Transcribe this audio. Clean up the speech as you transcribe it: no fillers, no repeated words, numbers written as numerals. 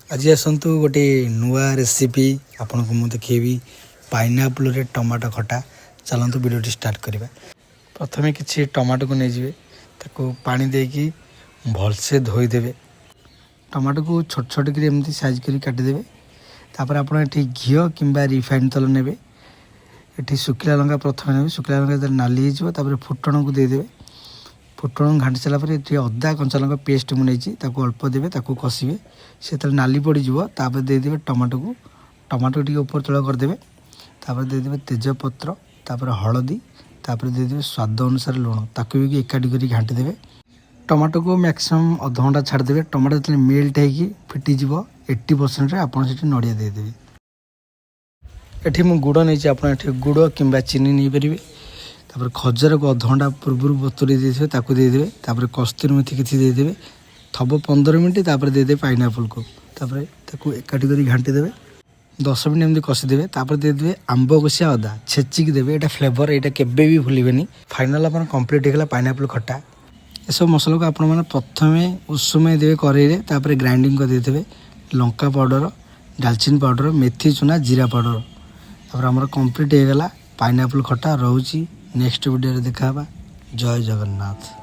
आज आसतु गोटे नुआ रेसिपी आपन को मुझे देखी पाइनाएप्पल रे टमाटो खटा। चलतु वीडियो स्टार्ट करवा। प्रथम किसी टमाटो को नहीं जाए ताको पानी देकी भलसे धोईदेवे। टमाटो को छोट छोट कर साइज कर काटिदेवे। तापर आप घी कि रिफाइंड तेल ने ये शुखला लंका प्रथम ने शुखला लंका नाली हो फुटण को देदेवे। फुटण घाटी सारापर ये अदा कंचा लंका पेस्ट मुझे अल्प देवे कषिए से नाली पड़ीଯିव। तापर देदेवे टमाटो को टमाटो टी ऊपर तल करदे। तापर देदेवे तेजपत्र तापर हलदी तापर देदेवे स्वाद अनुसार लुण ताकू भी एकाठी कर घाटी देवे। टमाटो को मैक्सिमम अध घंटा छाड़देवे। टमाटो जो मेल्ट होगी फिटिज 80% आप नड़िया देदेवे। एठी मु गुड़ नहीं आप गुड़ कि चीनी नहीं पारे। तापर खजर को अध घंटा पूर्व बतुरी देदेवे ताकू देदेवे। तापर कस्तूरी मेथी किसी देदेवे थब 15 मिनट। तापर देदेवे पाइनएप्पल को तापर ताकू एकाठी कर घाटी देवे 10 मिनट एमती कषिदेवे। तापर देदेवे आंब कषिया अदा छेचिक देवे। यहाँ फ्लेवर यहाँ केबे भी भूलें। फाइनाल आप कंप्लीट होगा पाइनएप्पल खट्टा। ये सब मसला को आपण मैंने प्रथम उषुमे देवे कड़े। तापर ग्राइंडिंग कर देते लंका पाउडर डालचीनी पाउडर मेथी चूना जीरा पाउडर। तापर आमर कंप्लीट होगा पाइनएप्पल खट्टा। रोची नेक्स्ट वीडियो देखा। जय जगन्नाथ।